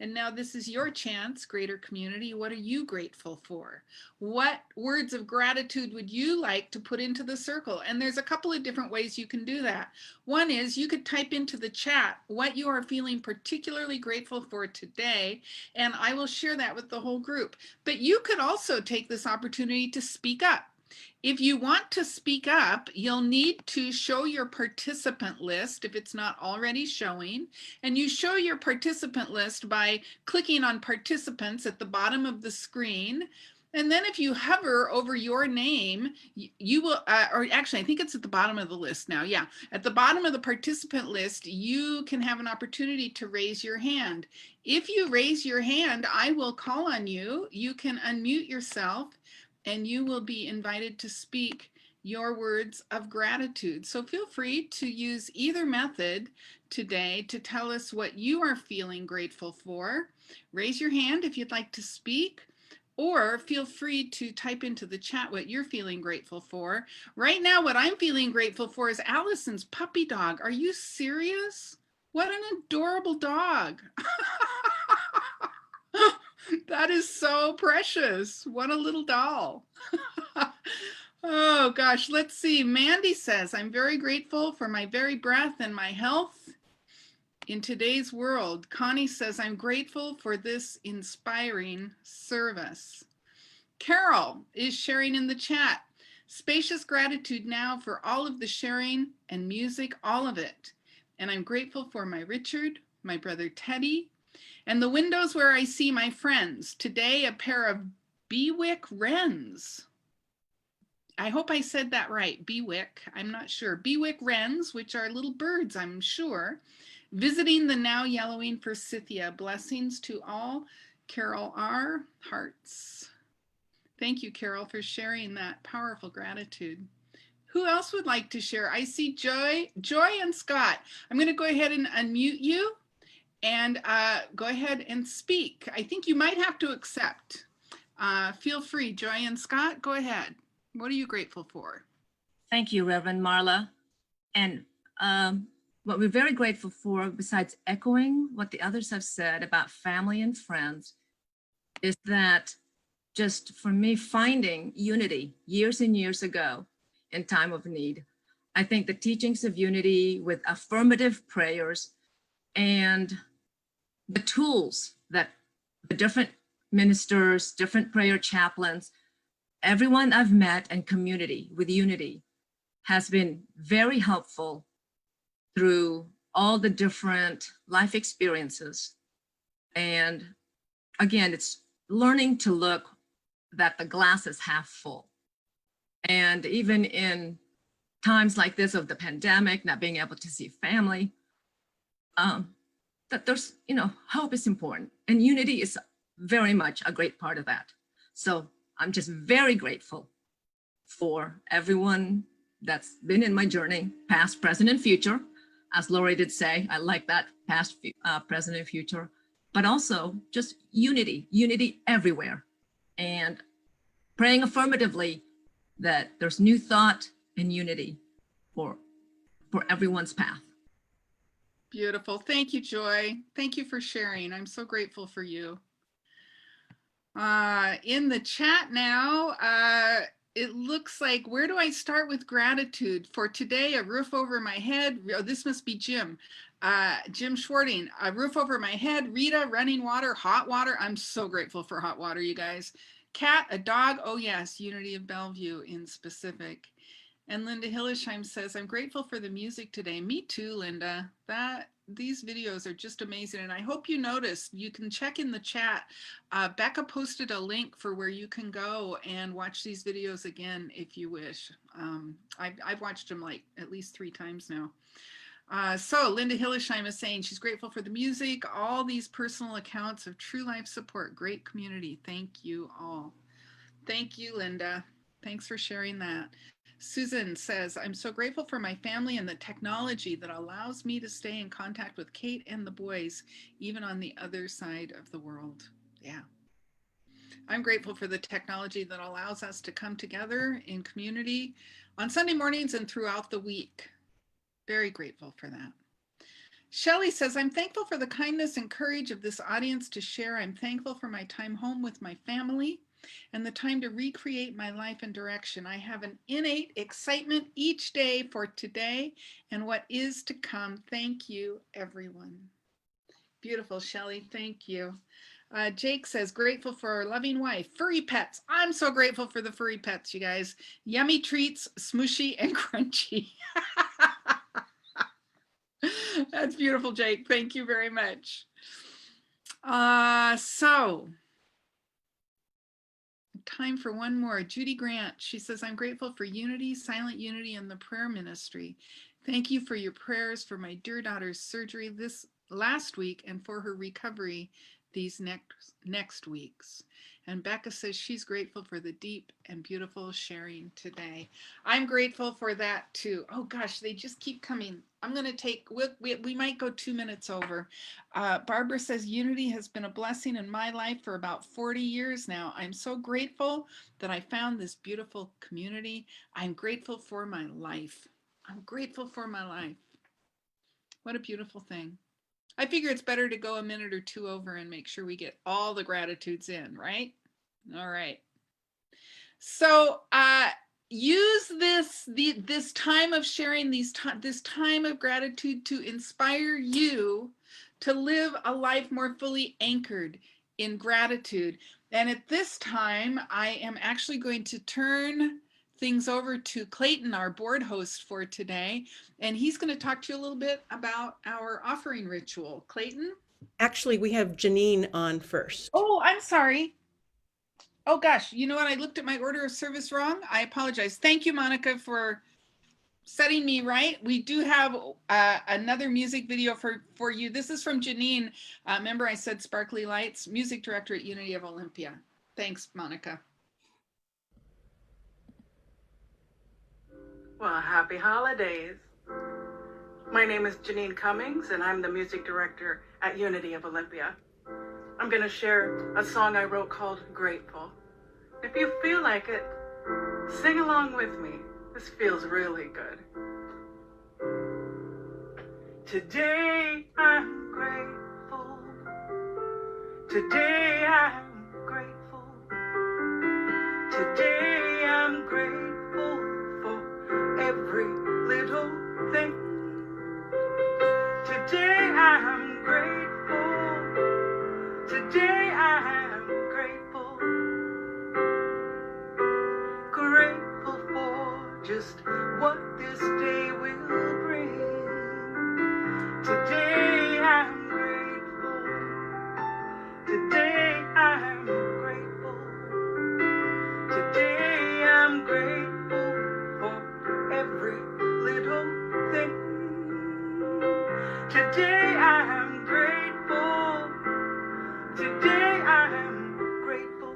[SPEAKER 1] And now this is your chance, greater community. What are you grateful for? What words of gratitude would you like to put into the circle? And there's a couple of different ways you can do that. One is you could type into the chat what you are feeling particularly grateful for today, and I will share that with the whole group. But you could also take this opportunity to speak up. If you want to speak up, you'll need to show your participant list if it's not already showing. And you show your participant list by clicking on participants at the bottom of the screen. And then if you hover over your name, you will, or actually, I think it's at the bottom of the list now. Yeah, at the bottom of the participant list, you can have an opportunity to raise your hand. If you raise your hand, I will call on you. You can unmute yourself and you will be invited to speak your words of gratitude. So feel free to use either method today to tell us what you are feeling grateful for. Raise your hand if you'd like to speak, or feel free to type into the chat what you're feeling grateful for. Right now, what I'm feeling grateful for is Allison's puppy dog. Are you serious? What an adorable dog. That is so precious. What a little doll. Oh gosh, let's see. Mandy says, I'm very grateful for my very breath and my health in today's world. Connie says, I'm grateful for this inspiring service. Carol is sharing in the chat. Spacious gratitude now for all of the sharing and music, all of it. And I'm grateful for my Richard, my brother Teddy, and the windows where I see my friends. Today, a pair of Bewick wrens. I hope I said that right, Bewick, I'm not sure. Bewick wrens, which are little birds, I'm sure, visiting the now yellowing forsythia. Blessings to all Carol R. Hearts. Thank you, Carol, for sharing that powerful gratitude. Who else would like to share? I see Joy and Scott. I'm going to go ahead and unmute you and go ahead and speak. I think you might have to accept. Feel free, Joy and Scott, go ahead. What are you grateful for?
[SPEAKER 8] Thank you, Reverend Marla. And what we're very grateful for, besides echoing what the others have said about family and friends, is that just for me finding unity years and years ago in time of need. I think the teachings of unity with affirmative prayers and the tools that the different ministers, different prayer chaplains, everyone I've met and community with unity has been very helpful through all the different life experiences. And again, it's learning to look that the glass is half full. And even in times like this of the pandemic, not being able to see family, that there's, hope is important. And unity is very much a great part of that. So I'm just very grateful for everyone that's been in my journey, past, present, and future. As Lori did say, I like that past, present, and future, but also just unity everywhere. And praying affirmatively that there's new thought and unity for everyone's path.
[SPEAKER 1] Beautiful. Thank you, Joy. Thank you for sharing. I'm so grateful for you. In the chat now, it looks like, where do I start with gratitude? For today, a roof over my head. Oh, this must be Jim. Jim Schwarting, a roof over my head. Rita, running water, hot water. I'm so grateful for hot water, you guys. Cat, a dog. Oh yes, Unity of Bellevue in specific. And Linda Hillesheim says, I'm grateful for the music today. Me too, Linda. These videos are just amazing. And I hope you noticed, you can check in the chat. Becca posted a link for where you can go and watch these videos again if you wish. I've watched them like at least 3 times now. So Linda Hillesheim is saying she's grateful for the music, all these personal accounts of true life support, great community. Thank you all. Thank you, Linda. Thanks for sharing that. Susan says, I'm so grateful for my family and the technology that allows me to stay in contact with Kate and the boys, even on the other side of the world. Yeah. I'm grateful for the technology that allows us to come together in community on Sunday mornings and throughout the week. Very grateful for that. Shelley says, I'm thankful for the kindness and courage of this audience to share. I'm thankful for my time home with my family and the time to recreate my life and direction. I have an innate excitement each day for today and what is to come. Thank you, everyone. Beautiful, Shelley. Thank you. Jake says, grateful for our loving wife, furry pets. I'm so grateful for the furry pets, you guys. Yummy treats, smooshy and crunchy. That's beautiful, Jake. Thank you very much. So time for one more. Judy Grant, she says, I'm grateful for unity, silent unity, and the prayer ministry. Thank you for your prayers for my dear daughter's surgery this last week and for her recovery these next weeks. And Becca says she's grateful for the deep and beautiful sharing today. I'm grateful for that too. Oh gosh, they just keep coming. I'm going to take, we might go 2 minutes over. Barbara says, unity has been a blessing in my life for about 40 years now. I'm so grateful that I found this beautiful community. I'm grateful for my life. I'm grateful for my life. What a beautiful thing. I figure it's better to go a minute or 2 over and make sure we get all the gratitudes in, right? All right. So use this time of sharing, this time of gratitude to inspire you to live a life more fully anchored in gratitude. And at this time, I am actually going to turn things over to Clayton, our board host for today, and he's going to talk to you a little bit about our offering ritual. Clayton?
[SPEAKER 9] Actually, we have Janine on first.
[SPEAKER 1] Oh, I'm sorry. Oh gosh, you know what? I looked at my order of service wrong. I apologize. Thank you, Monica, for setting me right, we do have another music video for you. This is from Janine. Remember I said Sparkly Lights, music director at Unity of Olympia. Thanks, Monica.
[SPEAKER 10] Well, happy holidays. My name is Janine Cummings, and I'm the music director at Unity of Olympia. I'm going to share a song I wrote called Grateful. If you feel like it, sing along with me. This feels really good. Today I'm grateful. Today I'm grateful. Today I'm grateful for every little thing. Today I'm grateful. Today I'm grateful. Grateful for just what this day will bring. Today I'm grateful. Today I'm grateful. Today I'm grateful for every little thing. Today I'm grateful. Today I'm grateful.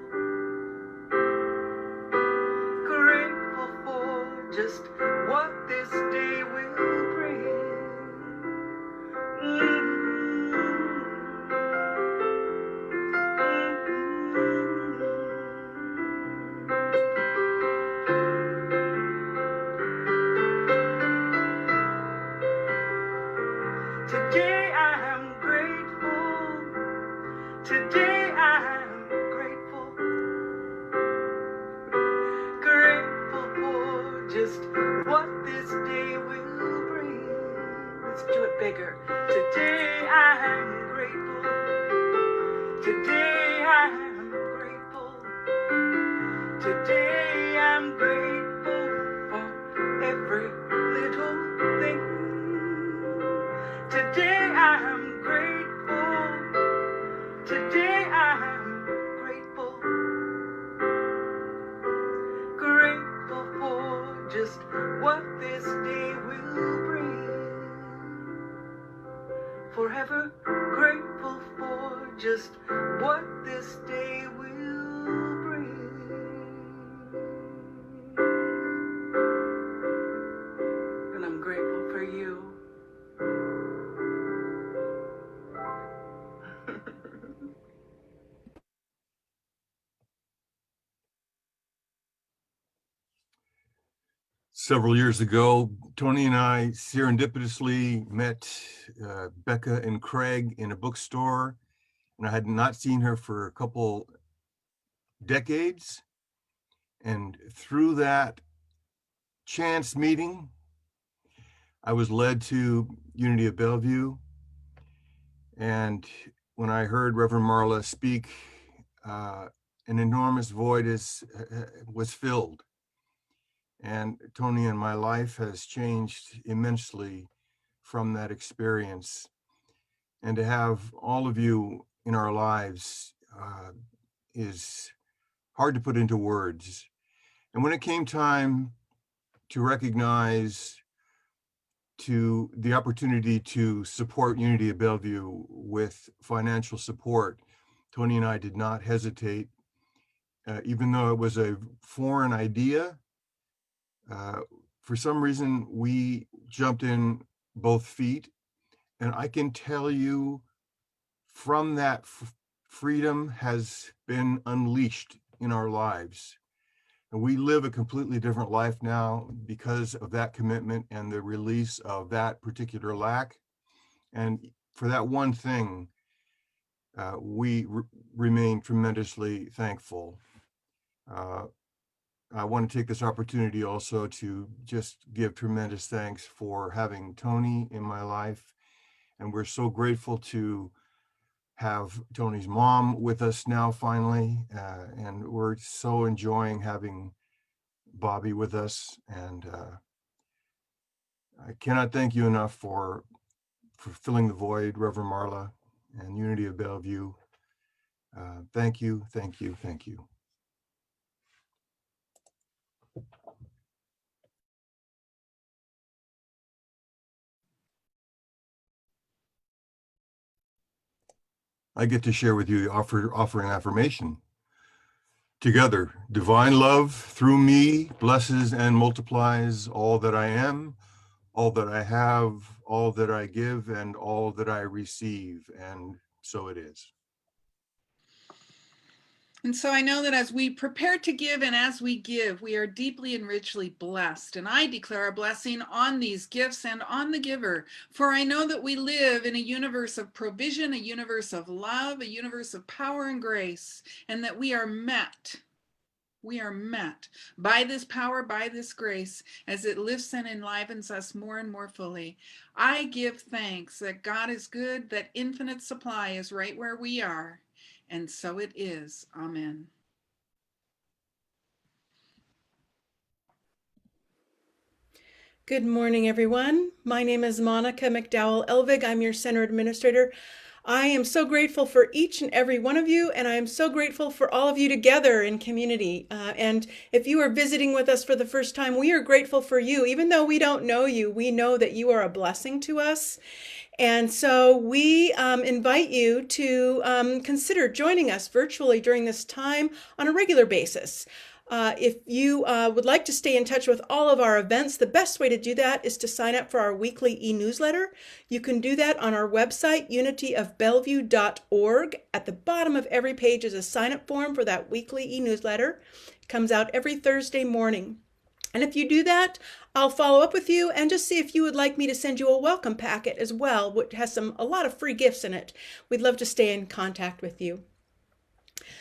[SPEAKER 10] Grateful for just what this day will bring. Today I am grateful. Today I am grateful. Grateful for just what this day will bring. Let's do it bigger. Today I am grateful. Today I am grateful. Today I'm grateful for every little thing. Today I am grateful. Today I am grateful. Grateful for just what this day will bring. Forever grateful for just what this day will bring. And I'm grateful for you.
[SPEAKER 11] Several years ago, Tony and I serendipitously met Becca and Craig in a bookstore, and I had not seen her for a couple decades. And through that chance meeting, I was led to Unity of Bellevue. And when I heard Reverend Marla speak, an enormous void was filled. And Tony and my life has changed immensely from that experience. And to have all of you in our lives is hard to put into words. And when it came time to recognize the opportunity to support Unity of Bellevue with financial support, Tony and I did not hesitate, even though it was a foreign idea. For some reason, we jumped in both feet, and I can tell you from that freedom has been unleashed in our lives. And we live a completely different life now because of that commitment and the release of that particular lack. And for that one thing, we remain tremendously thankful. I want to take this opportunity also to just give tremendous thanks for having Tony in my life. And we're so grateful to have Tony's mom with us now finally. And we're so enjoying having Bobby with us. And I cannot thank you enough for filling the void, Reverend Marla and Unity of Bellevue. Thank you, thank you, thank you. I get to share with you the offering affirmation. Together, divine love through me blesses and multiplies all that I am, all that I have, all that I give, and all that I receive. And so it is.
[SPEAKER 1] And so I know that as we prepare to give and as we give, we are deeply and richly blessed. And I declare a blessing on these gifts and on the giver. For I know that we live in a universe of provision, a universe of love, a universe of power and grace, and that we are met. We are met by this power, by this grace, as it lifts and enlivens us more and more fully. I give thanks that God is good, that infinite supply is right where we are. And so it is. Amen.
[SPEAKER 9] Good morning, everyone. My name is Monica McDowell Elvig. I'm your center administrator. I am so grateful for each and every one of you, and I am so grateful for all of you together in community. And if you are visiting with us for the first time, we are grateful for you. Even though we don't know you, we know that you are a blessing to us. And so we invite you to consider joining us virtually during this time on a regular basis. If you would like to stay in touch with all of our events, the best way to do that is to sign up for our weekly e-newsletter. You can do that on our website, unityofbellevue.org. At the bottom of every page is a sign-up form for that weekly e-newsletter. It comes out every Thursday morning. And if you do that, I'll follow up with you and just see if you would like me to send you a welcome packet as well, which has a lot of free gifts in it. We'd love to stay in contact with you.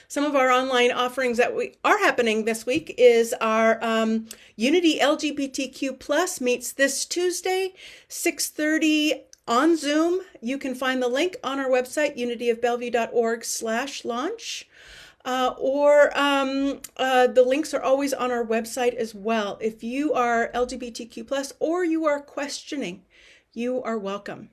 [SPEAKER 9] Some of our online offerings that are happening this week is our Unity LGBTQ Plus meets this Tuesday, 6:30 on Zoom. You can find the link on our website, unityofbellevue.org/launch. The links are always on our website as well. If you are LGBTQ plus or you are questioning, you are welcome.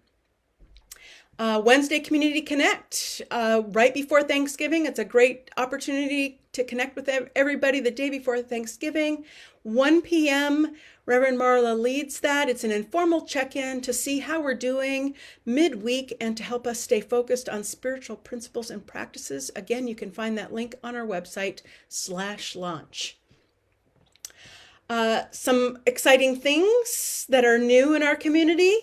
[SPEAKER 9] Wednesday Community Connect, right before Thanksgiving. It's a great opportunity to connect with everybody the day before Thanksgiving. 1 p.m. Reverend Marla leads that. It's an informal check-in to see how we're doing midweek and to help us stay focused on spiritual principles and practices. Again, you can find that link on our website /launch. Some exciting things that are new in our community.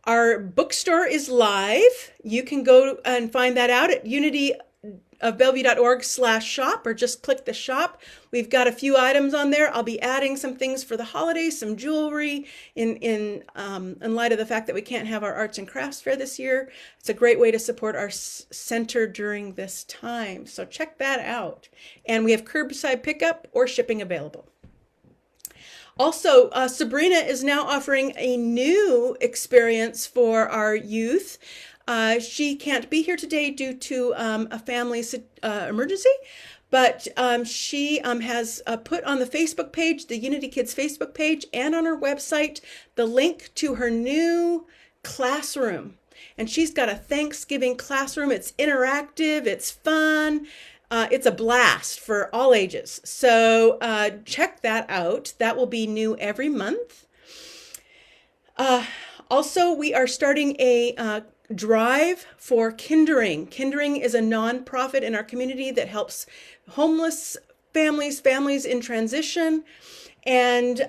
[SPEAKER 9] Our bookstore is live. You can go and find that out at unityofbellevue.org/shop or just click the shop. We've got a few items on there. I'll be adding some things for the holidays, some jewelry in light of the fact that we can't have our arts and crafts fair this year. It's a great way to support our center during this time. So check that out. And we have curbside pickup or shipping available. Also, Sabrina is now offering a new experience for our youth. She can't be here today due to a family emergency, but she has put on the Facebook page, the Unity Kids Facebook page, and on her website, the link to her new classroom. And she's got a Thanksgiving classroom. It's interactive, it's fun. It's a blast for all ages. So check that out. That will be new every month. Also, we are starting a drive for Kindering. Kindering is a nonprofit in our community that helps homeless families in transition. And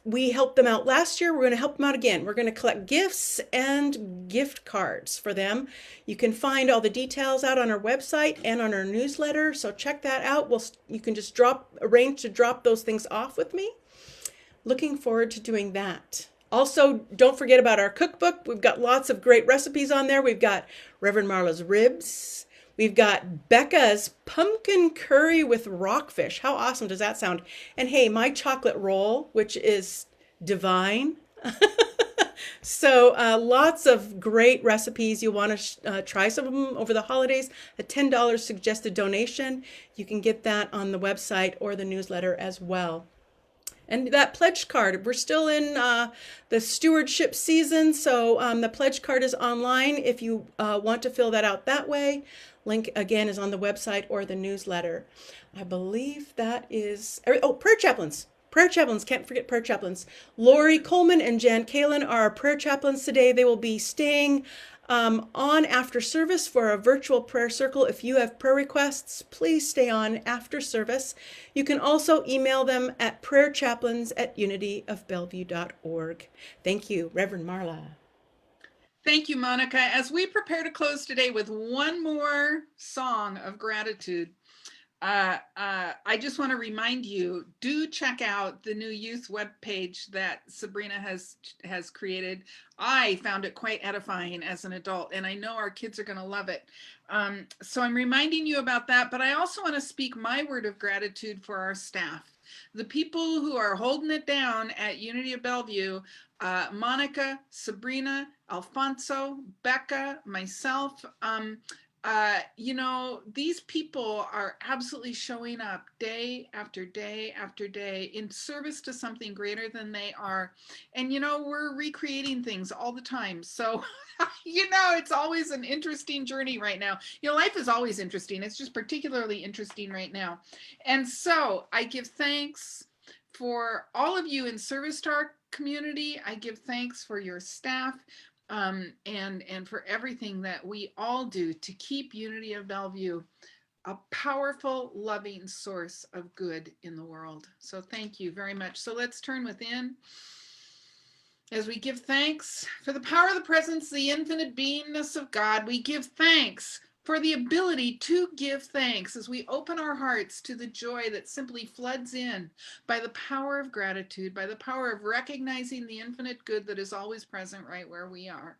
[SPEAKER 9] we helped them out last year. We're going to help them out again. We're going to collect gifts and gift cards for them. You can find all the details out on our website and on our newsletter. So check that out. You can just arrange to drop those things off with me. Looking forward to doing that. Also, don't forget about our cookbook. We've got lots of great recipes on there. We've got Reverend Marla's ribs. We've got Becca's pumpkin curry with rockfish. How awesome does that sound? And hey, my chocolate roll, which is divine. So lots of great recipes. You'll want to try some of them over the holidays. A $10 suggested donation. You can get that on the website or the newsletter as well. And that pledge card, we're still in the stewardship season, so the pledge card is online if you want to fill that out that way. Link again is on the website or the newsletter. I believe that is, prayer chaplains. Prayer chaplains, can't forget prayer chaplains. Lori Coleman and Jan Kalin are our prayer chaplains today. They will be staying on after service for a virtual prayer circle. If you have prayer requests, please stay on after service. You can also email them at prayerchaplains@unityofbellevue.org. Thank you, Reverend Marla.
[SPEAKER 1] Thank you, Monica. As we prepare to close today with one more song of gratitude, I just want to remind you, do check out the new youth webpage that Sabrina has created. I found it quite edifying as an adult, and I know our kids are going to love it. So I'm reminding you about that, but I also want to speak my word of gratitude for our staff. The people who are holding it down at Unity of Bellevue, Monica, Sabrina, Alfonso, Becca, myself, you know, these people are absolutely showing up day after day after day in service to something greater than they are. And, you know, we're recreating things all the time. So, you know, it's always an interesting journey right now. You know, life is always interesting. It's just particularly interesting right now. And so I give thanks for all of you in service to our community. I give thanks for your staff. And for everything that we all do to keep Unity of Bellevue a powerful, loving source of good in the world. So thank you very much. So let's turn within as we give thanks for the power of the presence, the infinite beingness of God. We give thanks for the ability to give thanks as we open our hearts to the joy that simply floods in by the power of gratitude, by the power of recognizing the infinite good that is always present right where we are.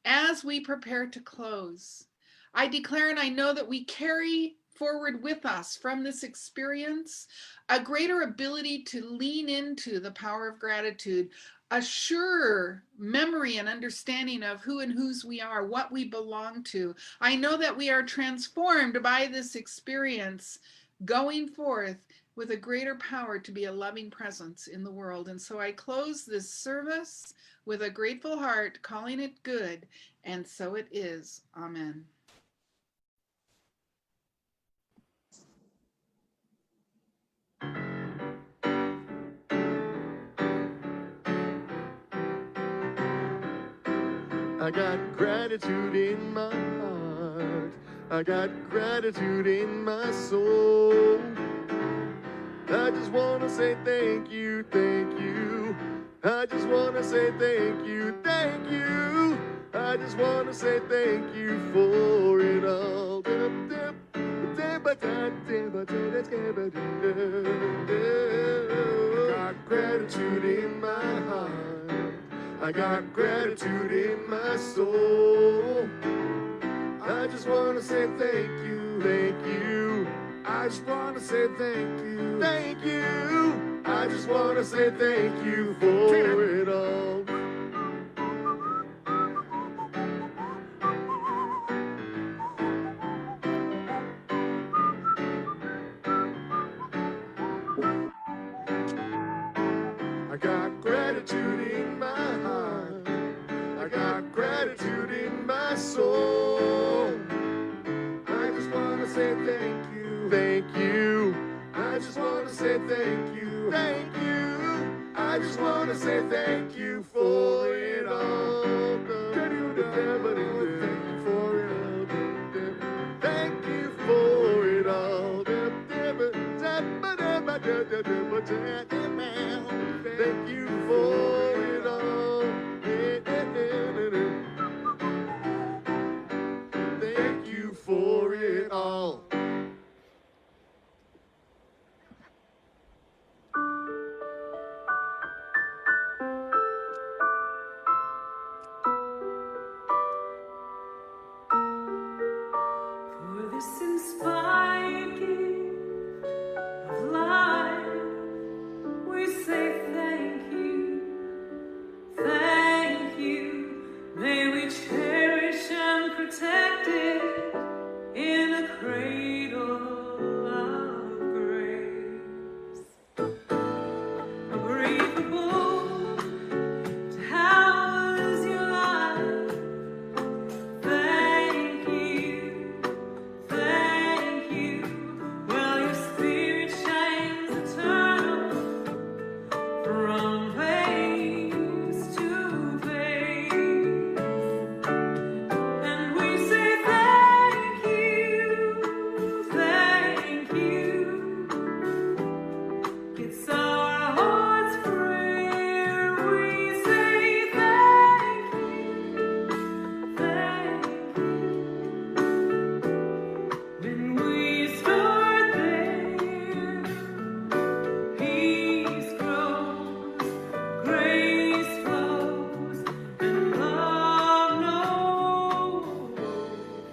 [SPEAKER 1] As we prepare to close, I declare and I know that we carry forward with us from this experience a greater ability to lean into the power of gratitude, a sure memory and understanding of who and whose we are, what we belong to. I know that we are transformed by this experience going forth with a greater power to be a loving presence in the world. And so I close this service with a grateful heart, calling it good, and so it is. Amen.
[SPEAKER 12] I got gratitude in my heart. I got gratitude in my soul. I just want to say thank you, thank you. I just want to say thank you, thank you. I just want to say thank you for it all. I got gratitude in my heart. I got gratitude in my soul. I just want to say thank you, thank you. I just want to say thank you, thank you. I just want to say thank you for it all. I got gratitude in my heart. I got gratitude in my soul. I just want to say thank you, thank you. I just want to say thank you, thank you. I just want to say thank you for it all. Thank you for it all. Thank you for it all. Thank you for it all. Thank you for it all.
[SPEAKER 2] For this inspired gift of life, we say thank you. sun.